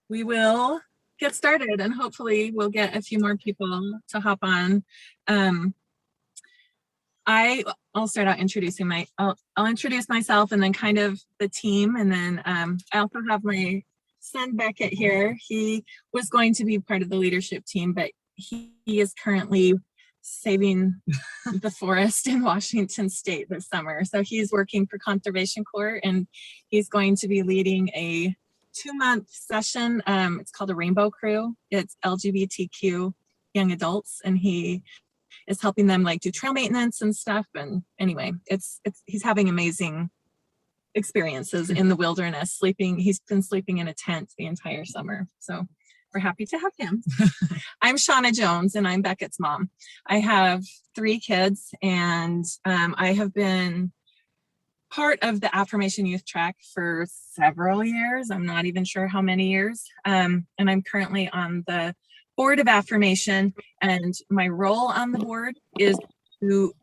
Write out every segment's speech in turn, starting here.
we will get started and hopefully we'll get a few more people to hop on. I'll start out introducing I'll introduce myself and then kind of the team. And then I also have my son Beckett here. He was going to be part of the leadership team, but he is currently saving the forest in Washington State this summer. So he's working for Conservation Corps and he's going to be leading a 2-month session. It's called a Rainbow Crew. It's LGBTQ young adults, and he is helping them like do trail maintenance and stuff. And anyway, he's having amazing experiences in the wilderness. He's been sleeping in a tent the entire summer. So we're happy to have him. I'm Shawna Jones and I'm Beckett's mom. I have 3 kids and I have been part of the Affirmation Youth Track for several years. I'm not even sure how many years. And I'm currently on the board of Affirmation, and my role on the board is to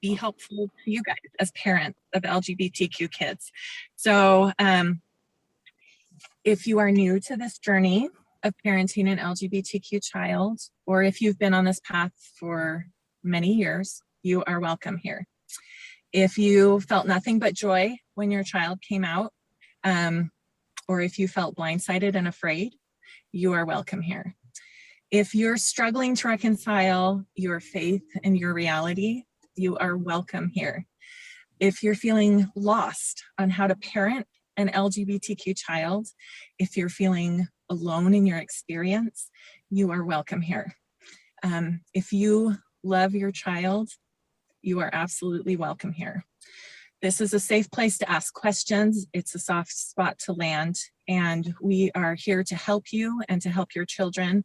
be helpful to you guys as parents of LGBTQ kids. So if you are new to this journey of parenting an LGBTQ child, or if you've been on this path for many years, you are welcome here. If you felt nothing but joy when your child came out, or if you felt blindsided and afraid, you are welcome here. If you're struggling to reconcile your faith and your reality, you are welcome here. If you're feeling lost on how to parent an LGBTQ child, if you're feeling alone in your experience, you are welcome here. If you love your child, you are absolutely welcome here. This is a safe place to ask questions. It's a soft spot to land, and we are here to help you and to help your children.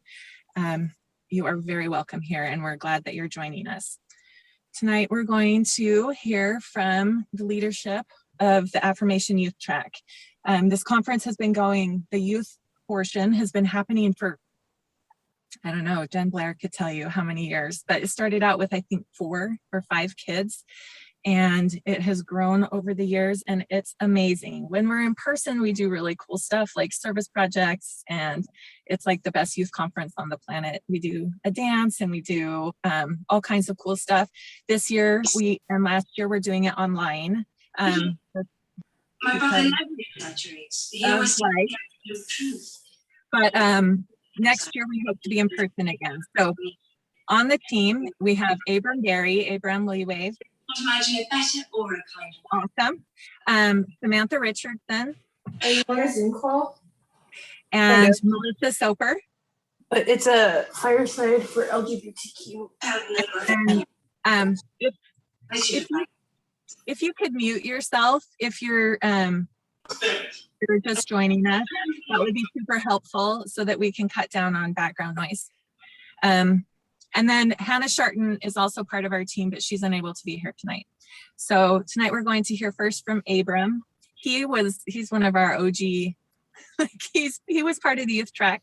You are very welcome here, and we're glad that you're joining us. Tonight, we're going to hear from the leadership of the Affirmation Youth Track. This conference has been going, the youth portion has been happening for, I don't know, Jen Blair could tell you how many years, but it started out with, I think, 4 or 5 kids. And it has grown over the years, and it's amazing. When we're in person, we do really cool stuff like service projects, and it's like the best youth conference on the planet. We do a dance and we do all kinds of cool stuff. This year, and last year, we're doing it online. My brother never exaggerates. He always tells truth. But next year, we hope to be in person again. So on the team, we have Abram Gary. Abram, will you wave? Imagine a better or a kind of awesome. Samantha Richardson. Are you on a Zoom call? And Melissa Soper. But it's a Fireside for LGBTQ. And if you could mute yourself, if you're just joining us, that would be super helpful so that we can cut down on background noise. And then Hannah Sharton is also part of our team, but she's unable to be here tonight. So tonight we're going to hear first from Abram. He's one of our OG, he was part of the youth track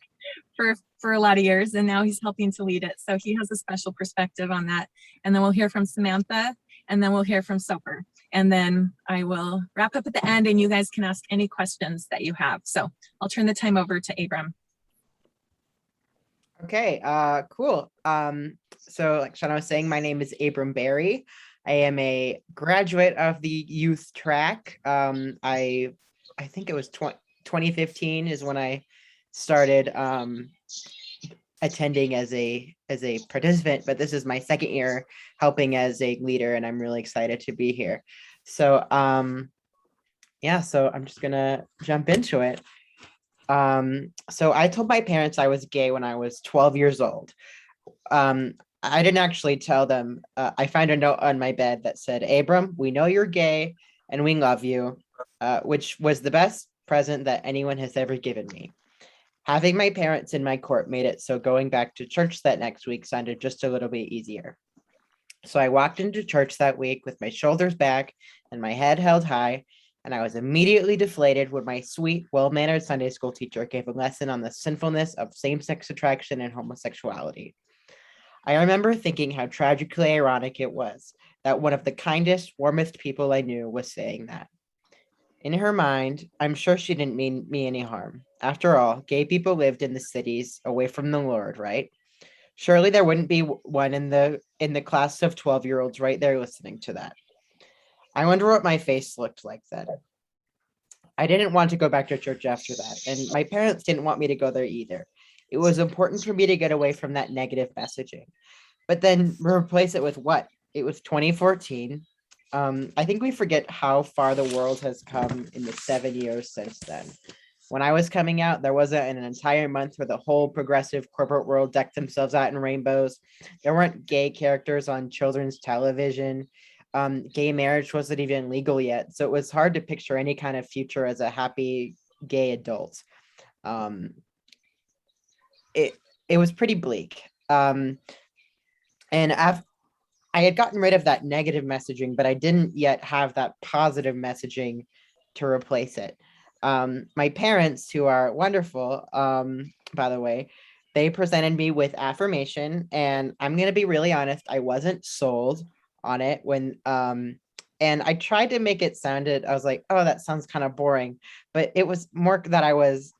for a lot of years, and now he's helping to lead it. So he has a special perspective on that. And then we'll hear from Samantha, and then we'll hear from Soper. And then I will wrap up at the end, and you guys can ask any questions that you have. So I'll turn the time over to Abram. Okay, cool. So like Shawna was saying, my name is Abram Berry. I am a graduate of the youth track. I think it was 2015 is when I started attending as a participant, but this is my 2nd year helping as a leader, and I'm really excited to be here. So yeah, so I'm just gonna jump into it. So I told my parents I was gay when I was 12 years old. I didn't actually tell them. I found a note on my bed that said, Abram, we know you're gay and we love you, which was the best present that anyone has ever given me. Having my parents in my court made it so going back to church that next week sounded just a little bit easier. So I walked into church that week with my shoulders back and my head held high, and I was immediately deflated when my sweet, well-mannered Sunday school teacher gave a lesson on the sinfulness of same-sex attraction and homosexuality. I remember thinking how tragically ironic it was that one of the kindest, warmest people I knew was saying that. In her mind, I'm sure she didn't mean me any harm. After all, gay people lived in the cities away from the Lord, right? Surely there wouldn't be one in the class of 12-year-olds right there listening to that. I wonder what my face looked like then. I didn't want to go back to church after that, and my parents didn't want me to go there either. It was important for me to get away from that negative messaging. But then replace it with what? It was 2014. I think we forget how far the world has come in the 7 years since then. When I was coming out, there wasn't an entire month where the whole progressive corporate world decked themselves out in rainbows. There weren't gay characters on children's television. Gay marriage wasn't even legal yet, so it was hard to picture any kind of future as a happy gay adult. It was pretty bleak. And I had gotten rid of that negative messaging, but I didn't yet have that positive messaging to replace it. My parents, who are wonderful, by the way, they presented me with Affirmation, and I'm going to be really honest, I wasn't sold on it when, and I tried to make it sounded, I was like, oh, that sounds kind of boring, but it was more that I was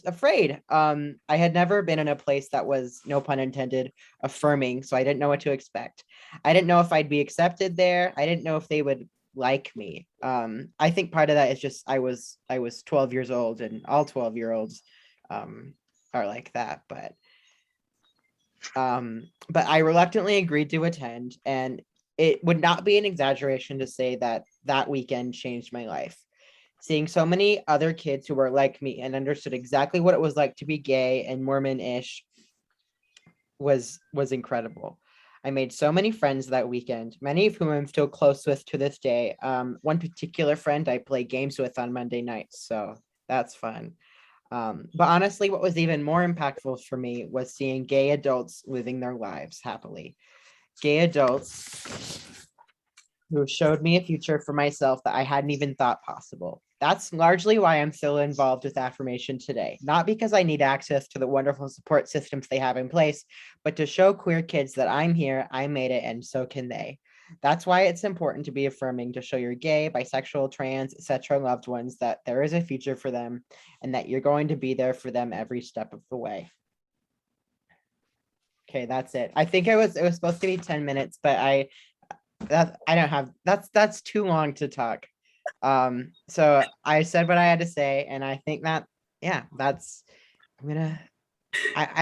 afraid. I had never been in a place that was, no pun intended, affirming, so I didn't know what to expect. I didn't know if I'd be accepted there. I didn't know if they would like me. I think part of that is just I was 12 years old, and all 12-year-olds are like that. But I reluctantly agreed to attend, and it would not be an exaggeration to say that that weekend changed my life. Seeing so many other kids who were like me and understood exactly what it was like to be gay and Mormon-ish was incredible. I made so many friends that weekend, many of whom I'm still close with to this day. One particular friend I play games with on Monday nights, so that's fun. But honestly, what was even more impactful for me was seeing gay adults living their lives happily. Gay adults who showed me a future for myself that I hadn't even thought possible. That's largely why I'm still involved with Affirmation today. Not because I need access to the wonderful support systems they have in place, but to show queer kids that I'm here, I made it, and so can they. That's why it's important to be affirming, to show your gay, bisexual, trans, etc. loved ones that there is a future for them and that you're going to be there for them every step of the way. Okay, that's it. I think it was supposed to be 10 minutes, but that's too long to talk. So I said what I had to say, and I think that, yeah, I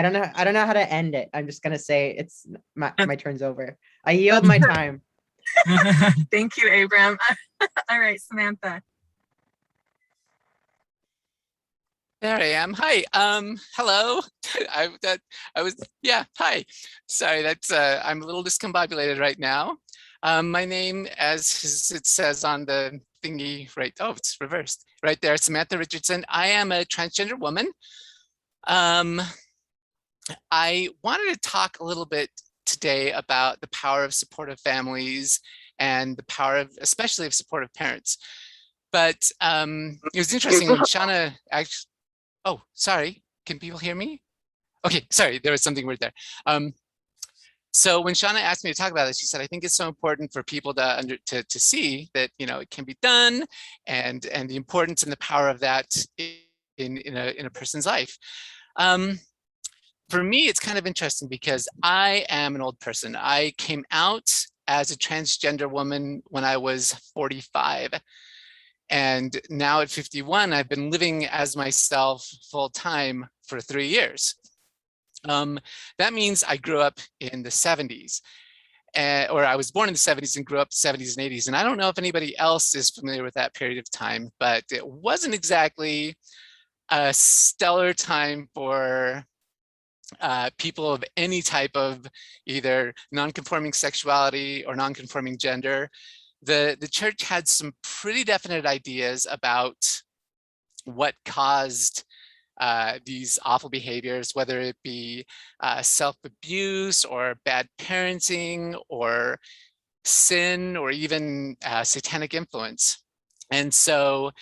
don't know how to end it. I'm just gonna say it's my turn's over. I yield my time. Thank you, Abram. All right, Samantha. There I am. Hi. Hello. Hi. Sorry, that's I'm a little discombobulated right now. My name, as it says on the thingy, right? Oh, it's reversed. Right there, Samantha Richardson. I am a transgender woman. I wanted to talk a little bit today about the power of supportive families and the power of, especially of supportive parents. But it was interesting when Shawna actually, oh, sorry, can people hear me? Okay, sorry, there was something weird there. So when Shawna asked me to talk about this, she said, I think it's so important for people to see that, you know, it can be done, and the importance and the power of that in a person's life. For me, it's kind of interesting because I am an old person. I came out as a transgender woman when I was 45. And now at 51, I've been living as myself full time for 3 years. That means I grew up in the 70s, or I was born in the 70s and grew up 70s and 80s. And I don't know if anybody else is familiar with that period of time, but it wasn't exactly a stellar time for people of any type of either non-conforming sexuality or non-conforming gender. The church had some pretty definite ideas about what caused these awful behaviors, whether it be self-abuse or bad parenting or sin or even satanic influence. And so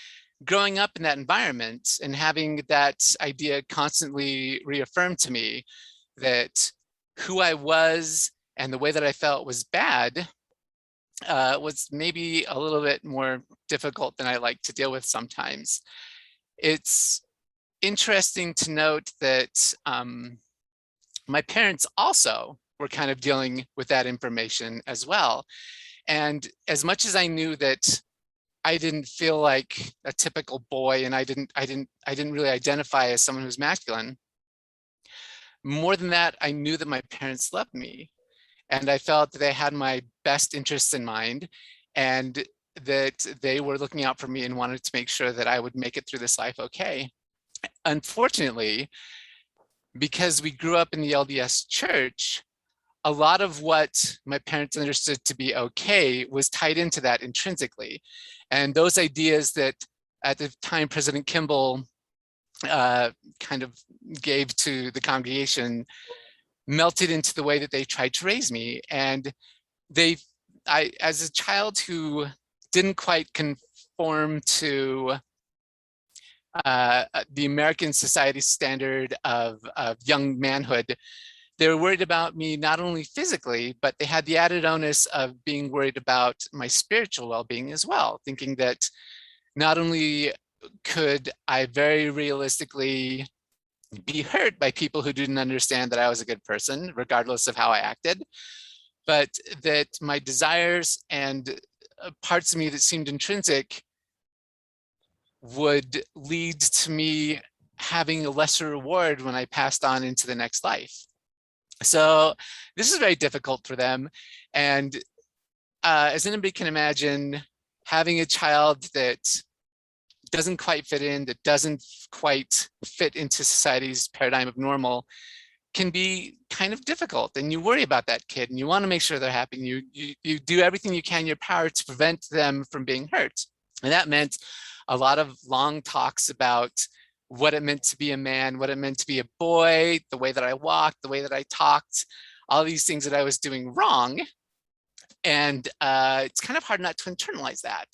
growing up in that environment and having that idea constantly reaffirmed to me that who I was and the way that I felt was bad, was maybe a little bit more difficult than I like to deal with sometimes. It's interesting to note that my parents also were kind of dealing with that information as well. And as much as I knew that I didn't feel like a typical boy, and I didn't really identify as someone who's masculine, more than that, I knew that my parents loved me, and I felt that they had my best interests in mind, and that they were looking out for me and wanted to make sure that I would make it through this life okay. Unfortunately, because we grew up in the LDS church, a lot of what my parents understood to be okay was tied into that intrinsically. And those ideas that at the time President Kimball kind of gave to the congregation melted into the way that they tried to raise me. And as a child who didn't quite conform to the American society standard of young manhood, they were worried about me not only physically, but they had the added onus of being worried about my spiritual well-being as well, thinking that not only could I very realistically be hurt by people who didn't understand that I was a good person, regardless of how I acted, but that my desires and parts of me that seemed intrinsic would lead to me having a lesser reward when I passed on into the next life. So this is very difficult for them. And as anybody can imagine, having a child that doesn't quite fit in, that doesn't quite fit into society's paradigm of normal, can be kind of difficult. And you worry about that kid and you want to make sure they're happy. And you do everything you can in your power to prevent them from being hurt. And that meant a lot of long talks about what it meant to be a man, what it meant to be a boy, the way that I walked, the way that I talked, all these things that I was doing wrong. And it's kind of hard not to internalize that.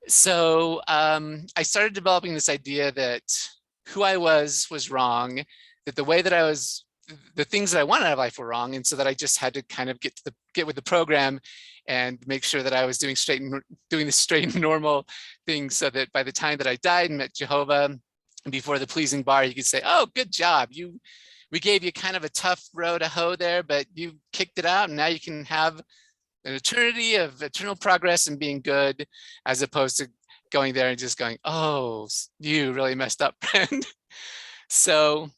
So I started developing this idea that who I was wrong, that the way that I was, the things that I wanted out of life were wrong. And so that I just had to kind of get with the program and make sure that I was doing the straight and normal things, so that by the time that I died and met Jehovah before the pleasing bar, you could say, oh, good job. We gave you kind of a tough row to hoe there, but you kicked it out, and now you can have an eternity of eternal progress and being good, as opposed to going there and just going, oh, you really messed up, friend. So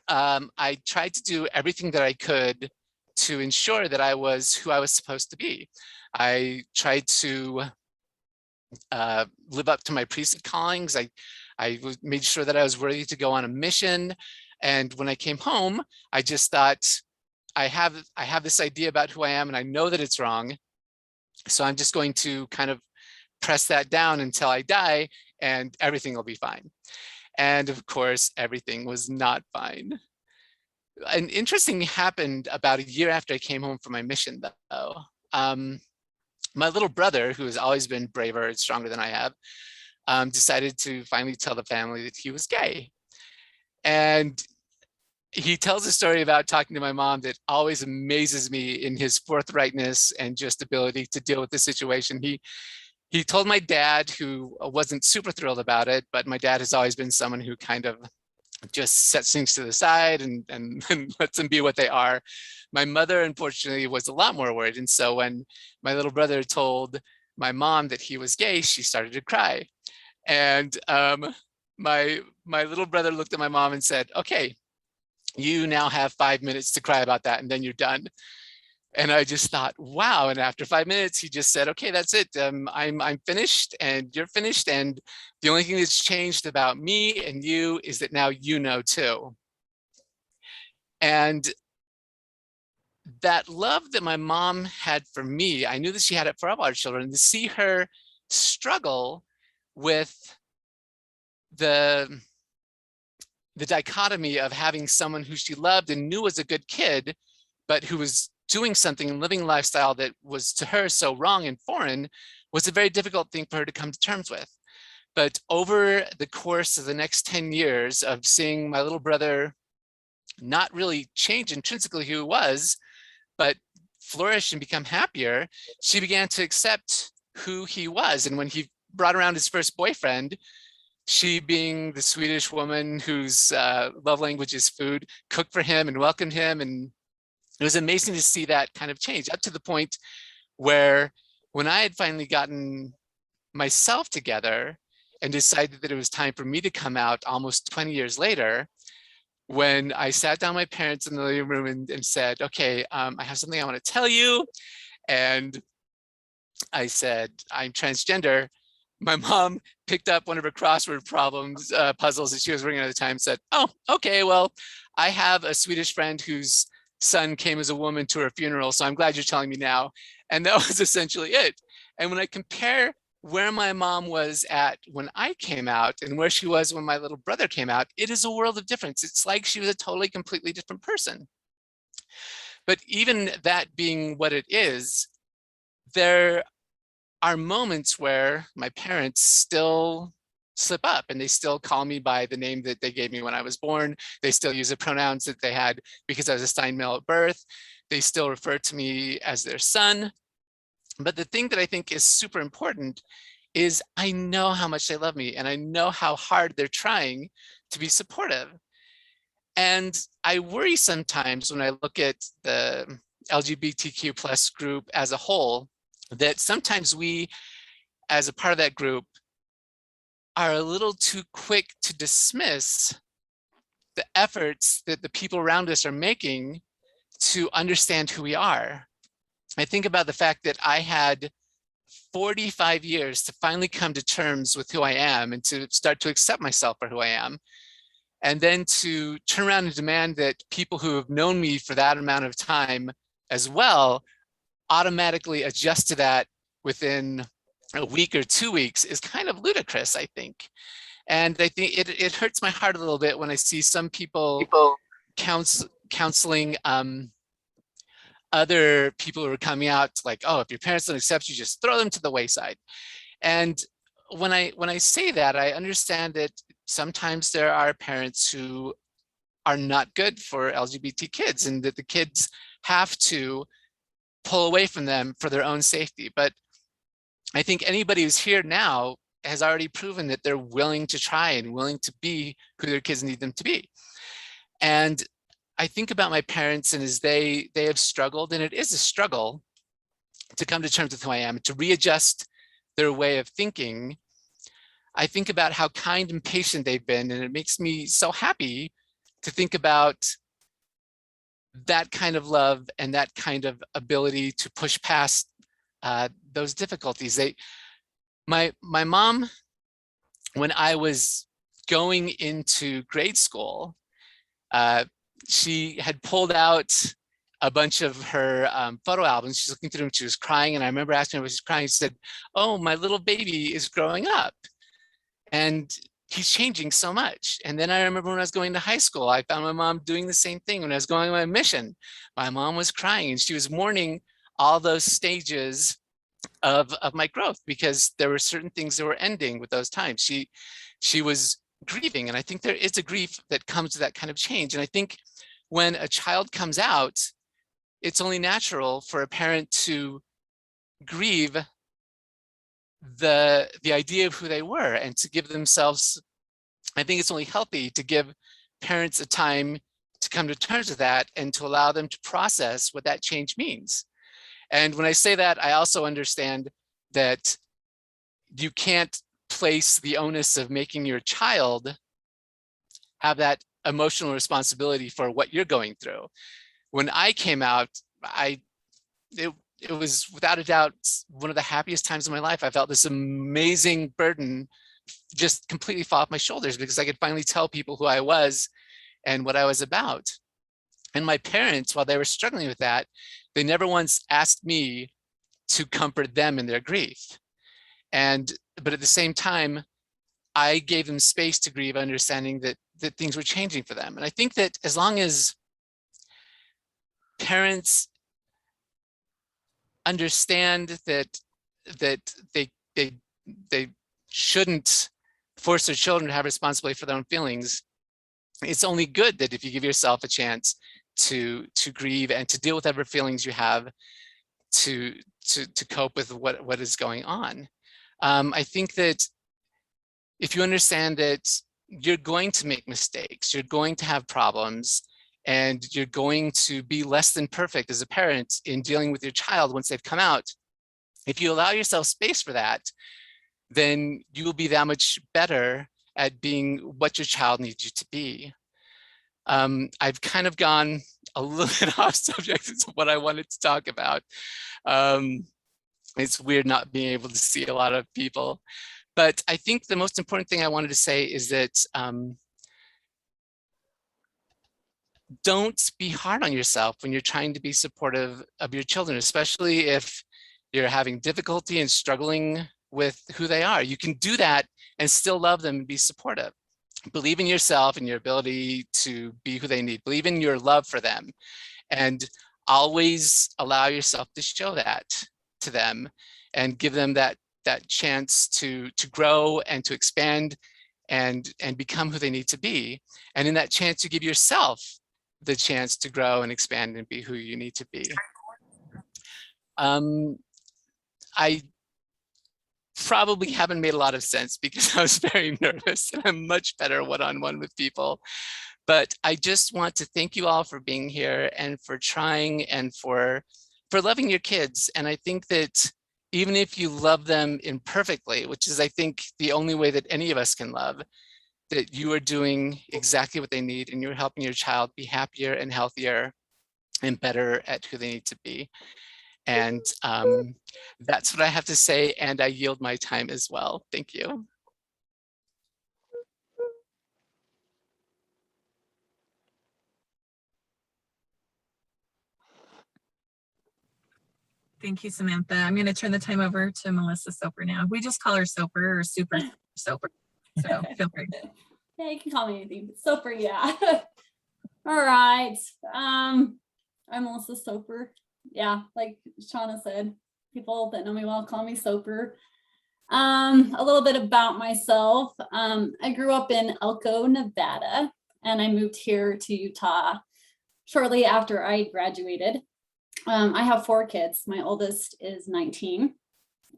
I tried to do everything that I could to ensure that I was who I was supposed to be. I tried to live up to my priesthood callings. I made sure that I was worthy to go on a mission. And when I came home, I just thought, I have this idea about who I am, and I know that it's wrong. So I'm just going to kind of press that down until I die, and everything will be fine. And of course, everything was not fine. An interesting thing happened about a year after I came home from my mission, though. My little brother, who has always been braver and stronger than I have, decided to finally tell the family that he was gay. And he tells a story about talking to my mom that always amazes me in his forthrightness and just ability to deal with the situation. He told my dad, who wasn't super thrilled about it, but my dad has always been someone who kind of just sets things to the side and lets them be what they are. My mother, unfortunately, was a lot more worried. And so when my little brother told my mom that he was gay, she started to cry. And my little brother looked at my mom and said, okay, you now have 5 minutes to cry about that, and then you're done. And I just thought, wow. And after 5 minutes, he just said, okay, that's it. I'm finished and you're finished. And the only thing that's changed about me and you is that now you know too. And that love that my mom had for me, I knew that she had it for all our children. To see her struggle with the dichotomy of having someone who she loved and knew was a good kid, but who was doing something and living a lifestyle that was to her so wrong and foreign, was a very difficult thing for her to come to terms with. But over the course of the next 10 years of seeing my little brother not really change intrinsically who he was, but flourish and become happier, she began to accept who he was. And when he brought around his first boyfriend, she, being the Swedish woman whose love language is food, cooked for him and welcomed him. And it was amazing to see that kind of change, up to the point where when I had finally gotten myself together and decided that it was time for me to come out almost 20 years later, when I sat down my parents in the living room and said, okay, I have something I want to tell you. And I said, I'm transgender. My mom picked up one of her crossword puzzles that she was working on at the time, and said, oh, okay, well, I have a Swedish friend whose son came as a woman to her funeral, so I'm glad you're telling me now. And that was essentially it. And when I compare where my mom was at when I came out and where she was when my little brother came out, it is a world of difference. It's like she was a totally, completely different person. But even that being what it is, there are moments where my parents still slip up and they still call me by the name that they gave me when I was born. They still use the pronouns that they had because I was assigned male at birth. They still refer to me as their son. But the thing that I think is super important is I know how much they love me and I know how hard they're trying to be supportive. And I worry sometimes when I look at the LGBTQ plus group as a whole, that sometimes we, as a part of that group, are a little too quick to dismiss the efforts that the people around us are making to understand who we are. I think about the fact that I had 45 years to finally come to terms with who I am and to start to accept myself for who I am. And then to turn around and demand that people who have known me for that amount of time as well automatically adjust to that within a week or 2 weeks is kind of ludicrous, I think. And I think it hurts my heart a little bit when I see some people counseling other people who are coming out like, oh, if your parents don't accept you, just throw them to the wayside. And when I say that, I understand that sometimes there are parents who are not good for LGBT kids and that the kids have to pull away from them for their own safety. But I think anybody who's here now has already proven that they're willing to try and willing to be who their kids need them to be. And I think about my parents, and as they have struggled, and it is a struggle to come to terms with who I am, to readjust their way of thinking. I think about how kind and patient they've been, and it makes me so happy to think about that kind of love and that kind of ability to push past those difficulties. My mom, when I was going into grade school, she had pulled out a bunch of her photo albums. She's looking through them, she was crying, and I remember asking her why she's crying. She said, oh, my little baby is growing up and he's changing so much. And then I remember when I was going to high school, I found my mom doing the same thing. When I was going on my mission, my mom was crying and she was mourning all those stages of my growth because there were certain things that were ending with those times. She was grieving, and I think there is a grief that comes to that kind of change. And I think when a child comes out, it's only natural for a parent to grieve the idea of who they were and to give themselves, I think it's only healthy to give parents a time to come to terms with that and to allow them to process what that change means. And when I say that, I also understand that you can't place the onus of making your child have that emotional responsibility for what you're going through. When I came out, it was without a doubt one of the happiest times of my life. I felt this amazing burden just completely fall off my shoulders because I could finally tell people who I was and what I was about. And my parents, while they were struggling with that, they never once asked me to comfort them in their grief. But at the same time, I gave them space to grieve, understanding that things were changing for them. And I think that as long as parents understand that they shouldn't force their children to have responsibility for their own feelings, it's only good that if you give yourself a chance to grieve and to deal with whatever feelings you have to cope with what is going on. I think that if you understand that you're going to make mistakes, you're going to have problems, and you're going to be less than perfect as a parent in dealing with your child once they've come out, if you allow yourself space for that, then you will be that much better at being what your child needs you to be. I've kind of gone a little bit off subject to what I wanted to talk about. It's weird not being able to see a lot of people. But I think the most important thing I wanted to say is that don't be hard on yourself when you're trying to be supportive of your children, especially if you're having difficulty and struggling with who they are. You can do that and still love them and be supportive. Believe in yourself and your ability to be who they need. Believe in your love for them, and always allow yourself to show that to them and give them that chance to grow and to expand and become who they need to be. And in that chance, you give yourself the chance to grow and expand and be who you need to be. I probably haven't made a lot of sense because I was very nervous, and I'm much better one-on-one with people. But I just want to thank you all for being here and for trying and for loving your kids. And I think that even if you love them imperfectly, which is, I think, the only way that any of us can love, that you are doing exactly what they need, and you're helping your child be happier and healthier and better at who they need to be. And that's what I have to say, and I yield my time as well. Thank you. Thank you, Samantha. I'm going to turn the time over to Melissa Soper now. We just call her Soper or Super Soper. So feel free. Yeah, you can call me anything, but Soper, yeah. All right. I'm Melissa Soper. Yeah, like Shawna said, people that know me well call me Soper. A little bit about myself. I grew up in Elko, Nevada, and I moved here to Utah shortly after I graduated. I have 4 kids. My oldest is 19,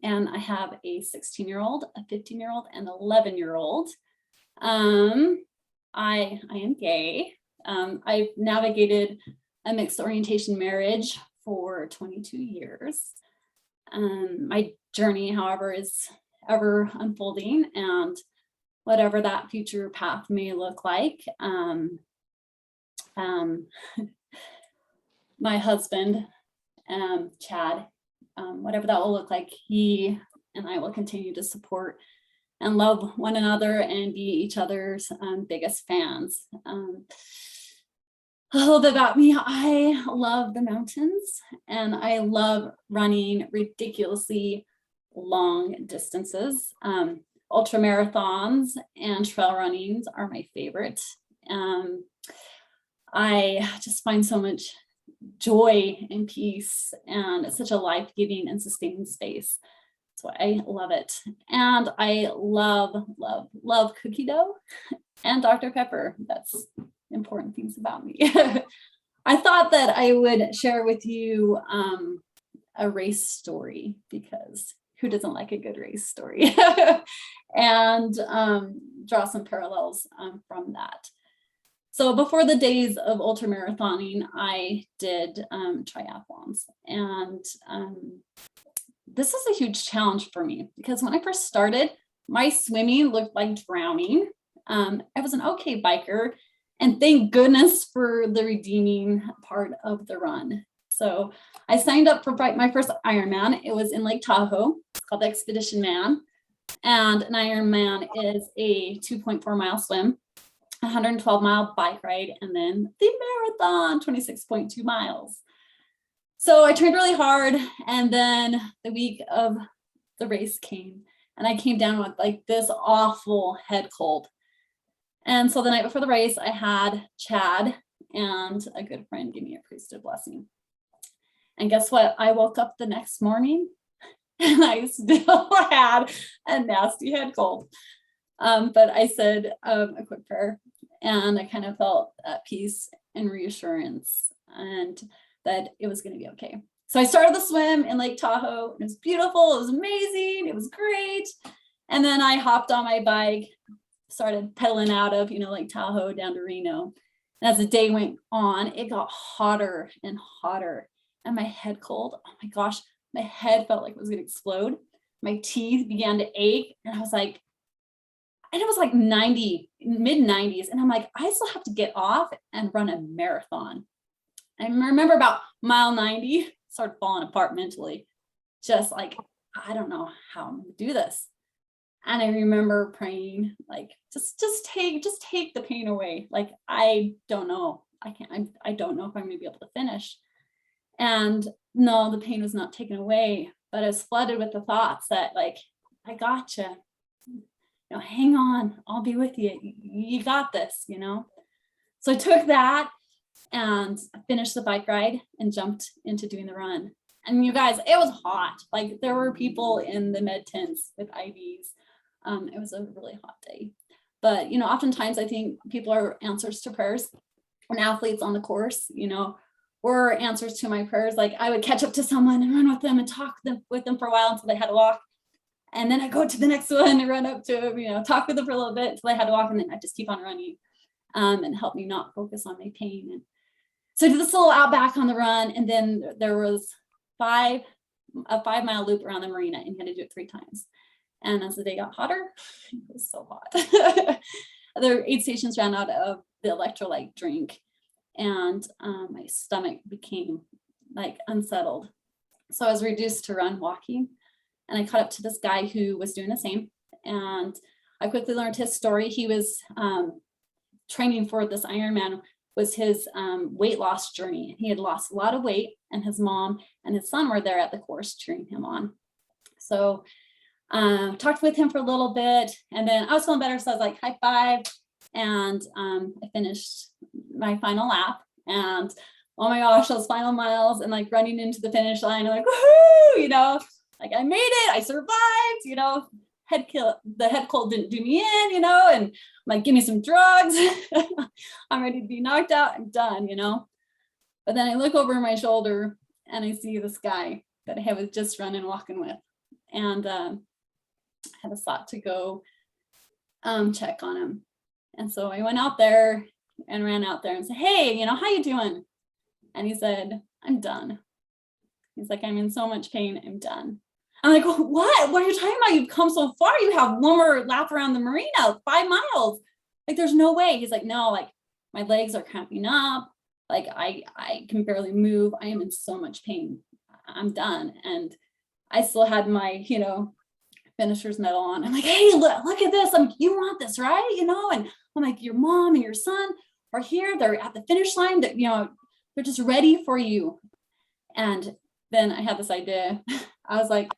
and I have a 16-year-old, a 15-year-old, and an 11-year-old. I am gay. I've navigated a mixed orientation marriage for 22 years. My journey, however, is ever unfolding, and whatever that future path may look like. My husband, Chad, whatever that will look like, he and I will continue to support and love one another and be each other's biggest fans. A little bit about me, I love the mountains, and I love running ridiculously long distances. Ultra marathons and trail runnings are my favorite. I just find so much joy and peace, and it's such a life-giving and sustaining space. So I love it. And I love, love, love cookie dough and Dr. Pepper. That's important things about me. I thought that I would share with you a race story, because who doesn't like a good race story? And draw some parallels from that. So before the days of ultramarathoning, I did triathlons, and this is a huge challenge for me, because when I first started, my swimming looked like drowning. I was an okay biker, and thank goodness for the redeeming part of the run. So I signed up for my first Ironman. It was in Lake Tahoe. It's called Expedition Man. And an Ironman is a 2.4 mile swim, 112 mile bike ride, and then the marathon, 26.2 miles. So I trained really hard, and then the week of the race came, and I came down with like this awful head cold. And so the night before the race, I had Chad and a good friend give me a priesthood blessing. And guess what? I woke up the next morning and I still had a nasty head cold. But I said a quick prayer, and I kind of felt at peace. and reassurance, and that it was going to be okay. So I started the swim in Lake Tahoe, and it was beautiful. It was amazing. It was great. And then I hopped on my bike, started pedaling out of, Lake Tahoe down to Reno. And as the day went on, it got hotter and hotter, and my head cold. Oh my gosh, my head felt like it was going to explode. My teeth began to ache, and it was like 90, mid 90s. And I'm like, I still have to get off and run a marathon. I remember about mile 90, started falling apart mentally. Just like, I don't know how I'm going to do this. And I remember praying, like, just take the pain away. Like, I don't know. I don't know if I'm going to be able to finish. And no, the pain was not taken away, but I was flooded with the thoughts that, like, I gotcha. Hang on, I'll be with you. You got this, So I took that and finished the bike ride and jumped into doing the run. And you guys, it was hot. Like, there were people in the med tents with IVs. It was a really hot day. But, oftentimes I think people are answers to prayers, and athletes on the course, were answers to my prayers. Like, I would catch up to someone and run with them and talk with them for a while until they had to walk. And then I go to the next one and run up to them, talk with them for a little bit until I had to walk, and then I just keep on running, and help me not focus on my pain. And so I did this little outback on the run, and then there was a 5-mile loop around the marina, and you had to do it 3 times. And as the day got hotter, it was so hot. The aid stations ran out of the electrolyte drink, and my stomach became like unsettled. So I was reduced to run walking. And I caught up to this guy who was doing the same. And I quickly learned his story. He was training for this Ironman, was his weight loss journey. He had lost a lot of weight, and his mom and his son were there at the course cheering him on. So talked with him for a little bit, and then I was feeling better. So I was like, high five. And I finished my final lap, and oh my gosh, those final miles, and like running into the finish line, I'm like, woohoo, like, I made it, I survived, the head cold didn't do me in, and I'm like, give me some drugs. I'm ready to be knocked out, I'm done, But then I look over my shoulder and I see this guy that I was just running, walking with. And I had a thought to go check on him. And so I went out there and ran out there and said, hey, how you doing? And he said, I'm done. He's like, I'm in so much pain, I'm done. I'm like, what are you talking about? You've come so far. You have one more lap around the marina, 5 miles. Like, there's no way. He's like, no, like, my legs are cramping up. Like, I can barely move. I am in so much pain. I'm done. And I still had my, finisher's medal on. I'm like, hey, look at this. I'm like, you want this, right? And I'm like, your mom and your son are here. They're at the finish line. That, they're just ready for you. And then I had this idea. I was like,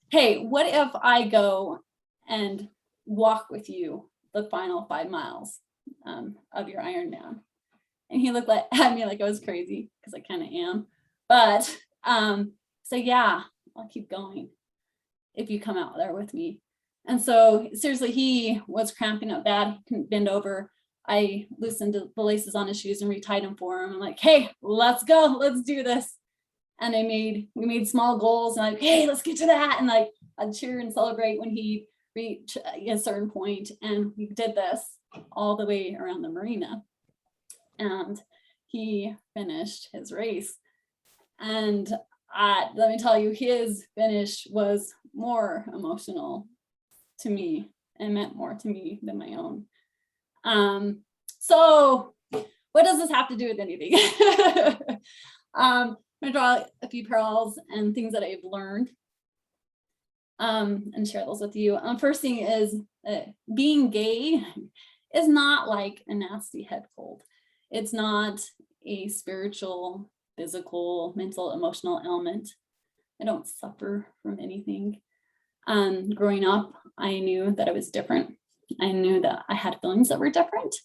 hey, what if I go and walk with you the final 5 miles of your Ironman? And he looked at me like I was crazy, because I kind of am. But so yeah, I'll keep going if you come out there with me. And so seriously, he was cramping up bad. He couldn't bend over. I loosened the laces on his shoes and retied them for him. I'm like, hey, let's go. Let's do this. And we made small goals, and like, hey, let's get to that. And like, I'd cheer and celebrate when he reached a certain point. And we did this all the way around the marina. And he finished his race. And let me tell you, his finish was more emotional to me and meant more to me than my own. So what does this have to do with anything? I'm going to draw a few parallels and things that I've learned and share those with you. First thing is being gay is not like a nasty head cold. It's not a spiritual, physical, mental, emotional ailment. I don't suffer from anything. Growing up, I knew that I was different. I knew that I had feelings that were different,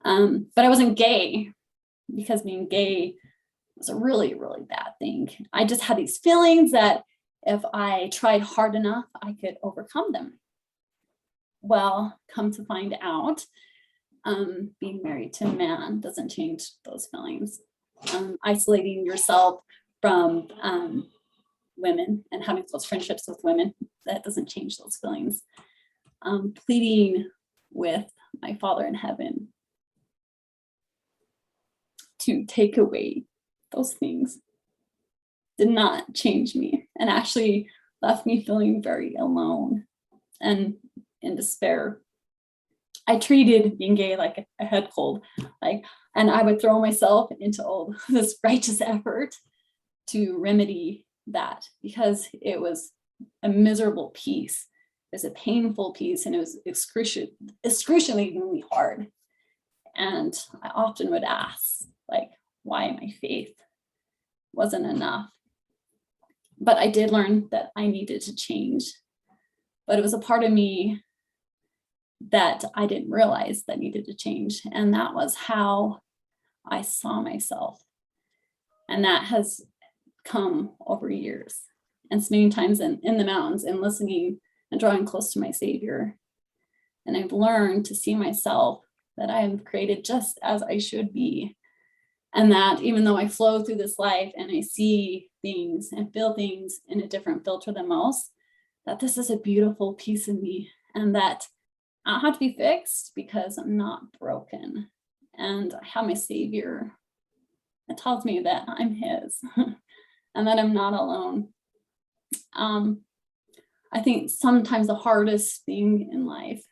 but I wasn't gay, because being gay was a really, really bad thing. I just had these feelings that if I tried hard enough, I could overcome them. Well, come to find out Being married to a man doesn't change those feelings. Isolating yourself from women and having close friendships with women, that doesn't change those feelings. Pleading with my Father in heaven to take away those things did not change me, and actually left me feeling very alone and in despair. I treated being gay like a head cold, and I would throw myself into all this righteous effort to remedy that, because it was a miserable piece. It was a painful piece, and it was excruciatingly hard. And I often would ask, why my faith wasn't enough. But I did learn that I needed to change. But it was a part of me that I didn't realize that needed to change. And that was how I saw myself. And that has come over years and spending times in the mountains and listening and drawing close to my Savior. And I've learned to see myself that I am created just as I should be. And that even though I flow through this life and I see things and feel things in a different filter than most, that this is a beautiful piece of me, and that I don't have to be fixed because I'm not broken. And I have my Savior that tells me that I'm his and that I'm not alone. I think sometimes the hardest thing in life,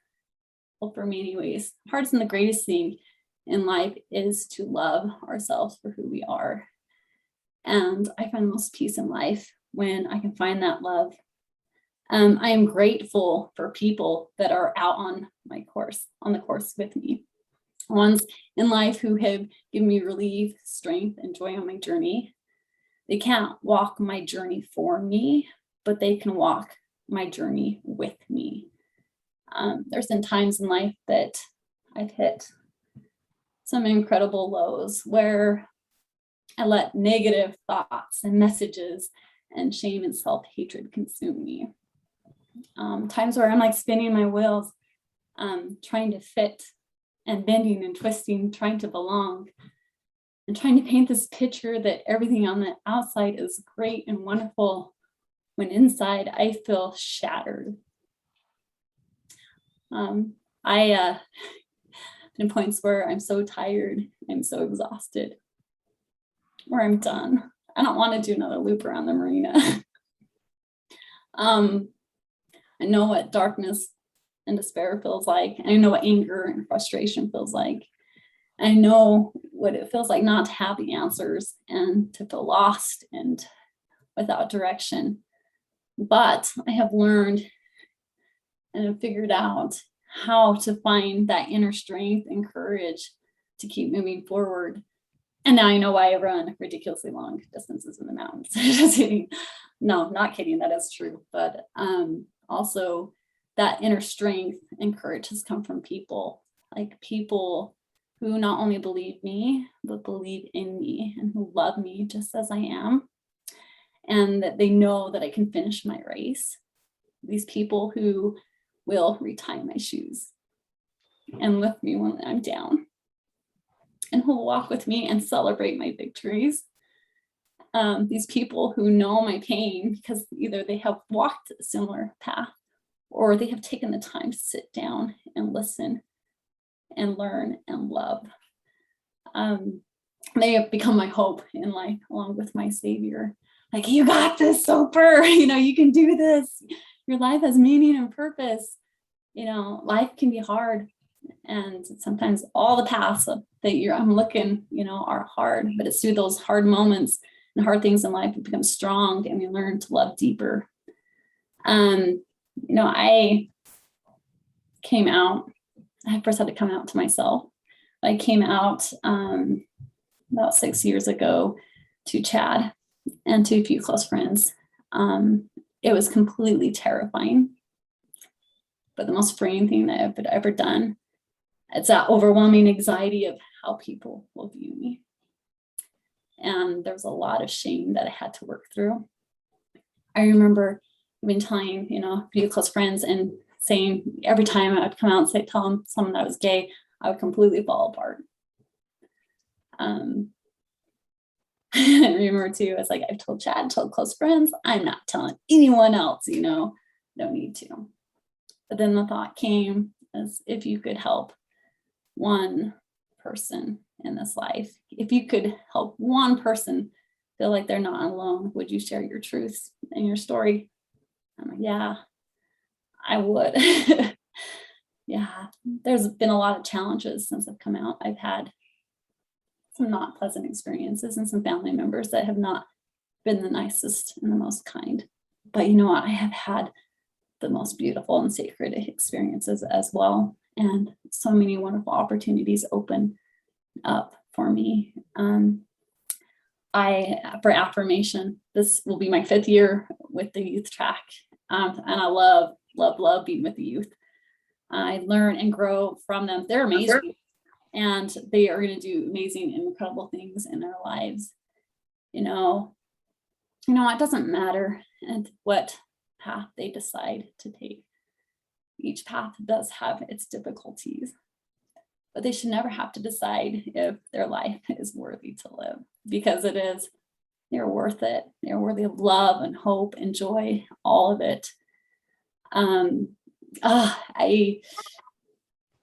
well, for me anyways, hardest and the greatest thing in life is to love ourselves for who we are. And I find the most peace in life when I can find that love. I am grateful for people that are out on the course with me. Ones in life who have given me relief, strength, and joy on my journey. They can't walk my journey for me, but they can walk my journey with me. There's been times in life that I've hit some incredible lows where I let negative thoughts and messages and shame and self-hatred consume me. Times where I'm spinning my wheels, trying to fit and bending and twisting, trying to belong, and trying to paint this picture that everything on the outside is great and wonderful, when inside I feel shattered. I in points where I'm so tired, I'm so exhausted, where I'm done. I don't want to do another loop around the marina. I know what darkness and despair feels like. And I know what anger and frustration feels like. I know what it feels like not to have the answers and to feel lost and without direction. But I have learned and have figured out how to find that inner strength and courage to keep moving forward. And now I know why I run ridiculously long distances in the mountains. Just kidding. No, not kidding. That is true. But also that inner strength and courage has come from people, people who not only believe me, but believe in me and who love me just as I am. And that they know that I can finish my race. These people who will retie my shoes and lift me when I'm down, and who will walk with me and celebrate my victories. These people who know my pain because either they have walked a similar path or they have taken the time to sit down and listen and learn and love. They have become my hope in life, along with my Savior. You got this, Soper. You can do this. Your life has meaning and purpose. Life can be hard. And sometimes all the paths that I'm looking, are hard, but it's through those hard moments and hard things in life we become strong and we learn to love deeper. I came out, I first had to come out to myself. I came out about 6 years ago to Chad and to a few close friends. It was completely terrifying, but the most freeing thing that I've ever done. It's that overwhelming anxiety of how people will view me. And there's a lot of shame that I had to work through. I remember even telling, a few close friends and saying every time I would come out and tell them someone that I was gay, I would completely fall apart. I remember too, I was like, I've told Chad, told close friends, I'm not telling anyone else, no need to. But then the thought came, as if you could help one person in this life, if you could help one person feel like they're not alone, would you share your truths and your story? I'm like, yeah, I would. Yeah, there's been a lot of challenges since I've come out. I've had some not pleasant experiences and some family members that have not been the nicest and the most kind. But you know what? I have had the most beautiful and sacred experiences as well. And so many wonderful opportunities open up for me. For Affirmation, this will be my 5th year with the youth track. And I love being with the youth. I learn and grow from them. They're amazing. And they are going to do amazing and incredible things in their lives. It doesn't matter what path they decide to take. Each path does have its difficulties, but they should never have to decide if their life is worthy to live, because it is. They're worth it. They're worthy of love and hope and joy, all of it.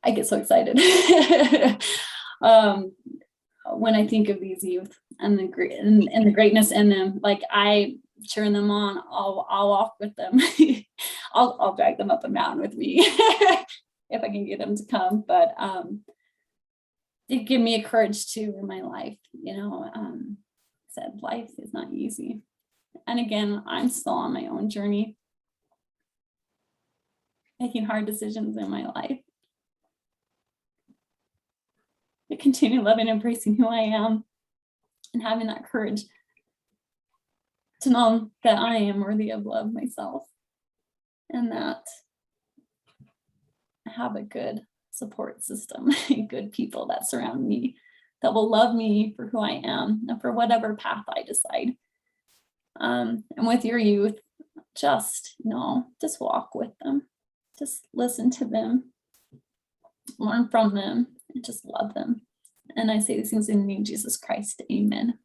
I get so excited when I think of these youth and the greatness in them. Like, I cheering them on. I'll walk with them. I'll drag them up a mountain with me if I can get them to come. But they give me a courage too in my life. Said life is not easy, and again, I'm still on my own journey, making hard decisions in my life. To continue loving and embracing who I am, and having that courage to know that I am worthy of love myself, and that I have a good support system, good people that surround me, that will love me for who I am and for whatever path I decide. And with your youth, just walk with them, just listen to them, learn from them, and just love them. And I say these things in the name of Jesus Christ. Amen.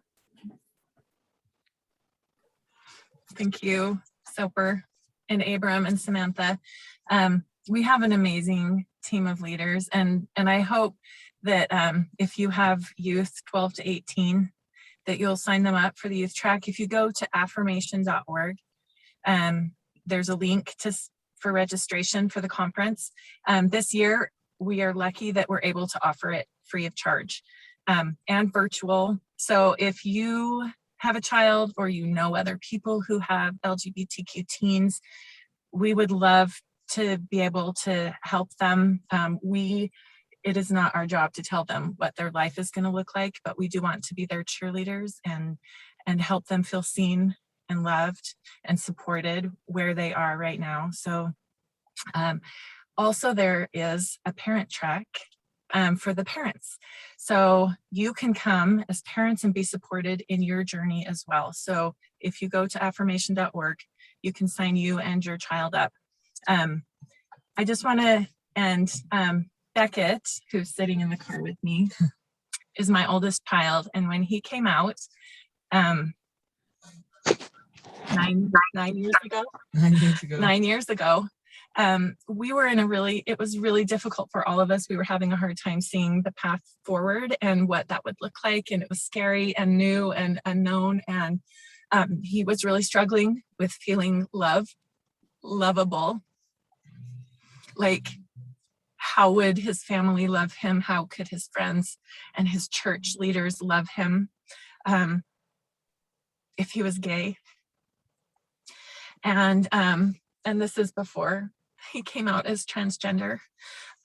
Thank you, Soper and Abram and Samantha. We have an amazing team of leaders, and I hope that if you have youth 12 to 18, that you'll sign them up for the youth track. If you go to affirmation.org, there's a link for registration for the conference. This year, we are lucky that we're able to offer it free of charge and virtual. So if you have a child or other people who have LGBTQ teens, we would love to be able to help them. It is not our job to tell them what their life is going to look like, but we do want to be their cheerleaders and help them feel seen and loved and supported where they are right now. So also there is a parent track for the parents. So you can come as parents and be supported in your journey as well. So if you go to affirmation.org, you can sign you and your child up. I just want to end, Beckett, who's sitting in the car with me, is my oldest child. And when he came out 9 years ago, 9 years ago, we were in it was really difficult for all of us. We were having a hard time seeing the path forward and what that would look like. And it was scary and new and unknown. And he was really struggling with feeling lovable. Like, how would his family love him? How could his friends and his church leaders love him if he was gay? And this is before he came out as transgender.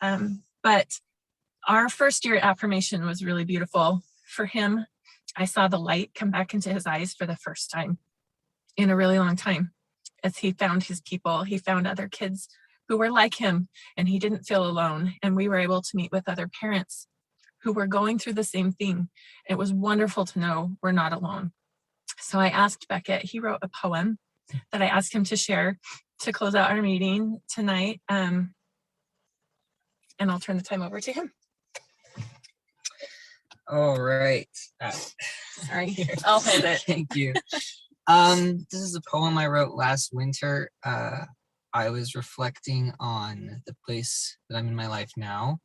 But our first year at Affirmation was really beautiful for him. I saw the light come back into his eyes for the first time in a really long time, as he found his people. He found other kids who were like him, and he didn't feel alone. And we were able to meet with other parents who were going through the same thing. It was wonderful to know we're not alone. So I asked Beckett, he wrote a poem that I asked him to share to close out our meeting tonight. And I'll turn the time over to him. All right. Sorry, Here. I'll hold it. Thank you. This is a poem I wrote last winter. I was reflecting on the place that I'm in my life now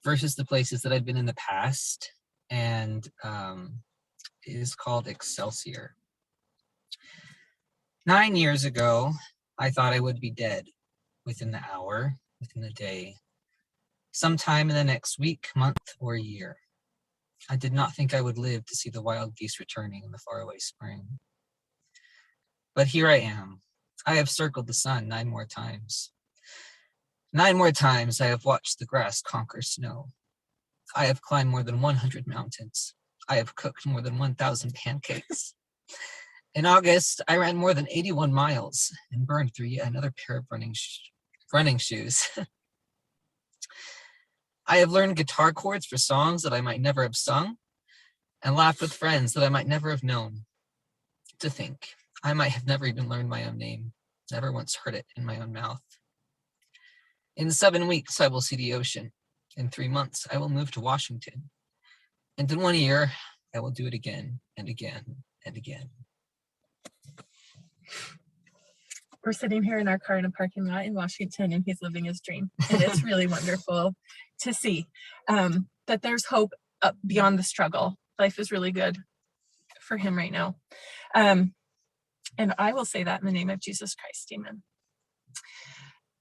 versus the places that I've been in the past, and it is called Excelsior. 9 years ago, I thought I would be dead within the hour, within the day, sometime in the next week, month, or year. I did not think I would live to see the wild geese returning in the faraway spring. But here I am. I have circled the sun 9 more times. 9 more times I have watched the grass conquer snow. I have climbed more than 100 mountains. I have cooked more than 1,000 pancakes. In August, I ran more than 81 miles and burned through yet another pair of running shoes. I have learned guitar chords for songs that I might never have sung and laughed with friends that I might never have known. To think, I might have never even learned my own name, never once heard it in my own mouth. In 7 weeks, I will see the ocean. In 3 months, I will move to Washington. And in 1 year, I will do it again and again and again. We're sitting here in our car in a parking lot in Washington, and he's living his dream. And it's really wonderful to see that there's hope beyond the struggle. Life is really good for him right now. And I will say that in the name of Jesus Christ, amen.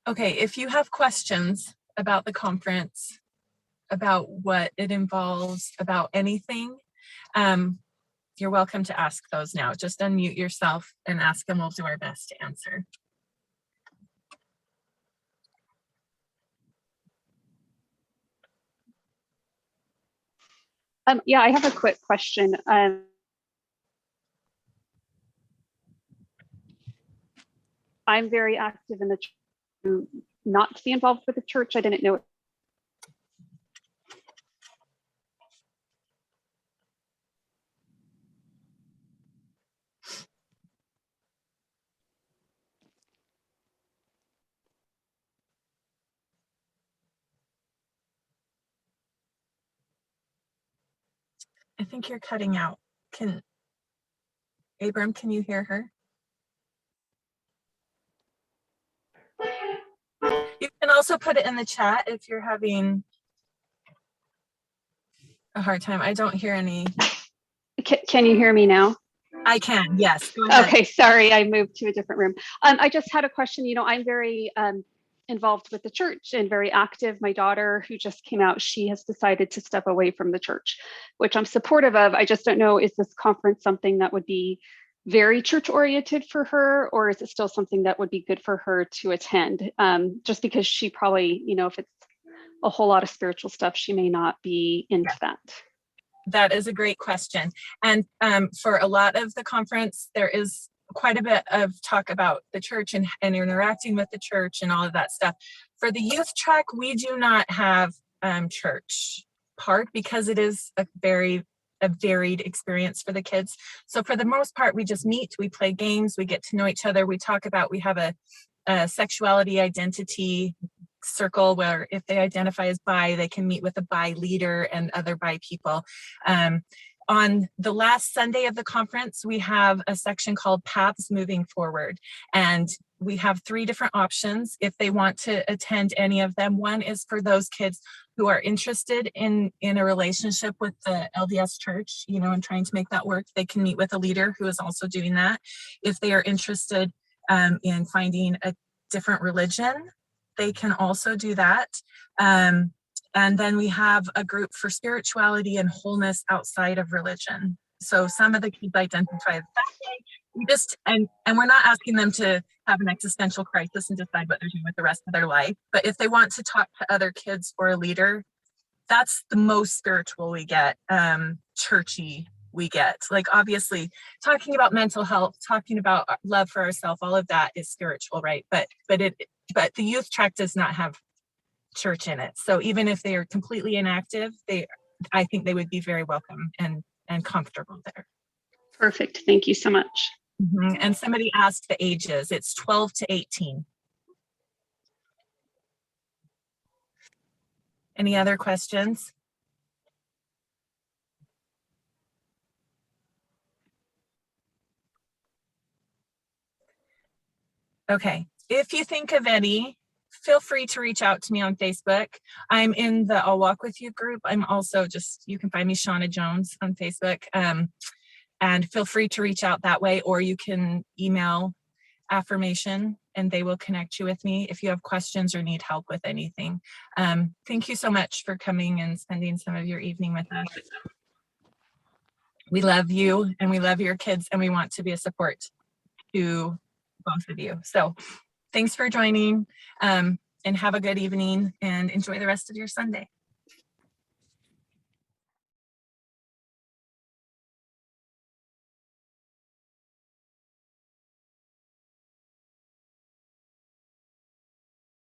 Okay, if you have questions about the conference, about what it involves, about anything, you're welcome to ask those now. Just unmute yourself and ask, and we'll do our best to answer. Yeah, I have a quick question. I'm very active in the church, not to be involved with the church. I didn't know. I think you're cutting out. Abram, can you hear her? You can also put it in the chat if you're having a hard time. I don't hear any. Can you hear me now? I can, yes. Go ahead. Okay, sorry, I moved to a different room. I just had a question. You know, I'm very involved with the church and very active. My daughter, who just came out, she has decided to step away from the church, which I'm supportive of. I just don't know, is this conference something that would be very church oriented for her, or is it still something that would be good for her to attend? Just because she probably, you know, if it's a whole lot of spiritual stuff, she may not be into that. That is a great question. And for a lot of the conference, there is quite a bit of talk about the church and interacting with the church and all of that stuff. For the youth track, we do not have church part because it is a varied experience for the kids. So for the most part, we just meet, we play games, we get to know each other, we talk about, we have a sexuality identity circle where if they identify as bi, they can meet with a bi leader and other bi people. On the last Sunday of the conference, we have a section called Paths Moving Forward. And we have 3 different options if they want to attend any of them. One is for those kids who are interested in a relationship with the LDS church, you know, and trying to make that work. They can meet with a leader who is also doing that. If they are interested in finding a different religion, they can also do that. And then we have a group for spirituality and wholeness outside of religion. So some of the kids identify that way. And we're not asking them to have an existential crisis and decide what they're doing with the rest of their life. But if they want to talk to other kids or a leader, that's the most spiritual we get, churchy we get. Like obviously talking about mental health, talking about love for ourselves, all of that is spiritual, right? But the youth track does not have church in it. So even if they are completely inactive, I think they would be very welcome and comfortable there. Perfect. Thank you so much. Mm-hmm. And somebody asked the ages. It's 12 to 18. Any other questions? Okay. If you think of any, feel free to reach out to me on Facebook. I'm in the I'll Walk With You group. I'm also you can find me Shawna Jones on Facebook. And feel free to reach out that way, or you can email Affirmation and they will connect you with me if you have questions or need help with anything. Thank you so much for coming and spending some of your evening with us. We love you and we love your kids and we want to be a support to both of you. So thanks for joining, and have a good evening and enjoy the rest of your Sunday.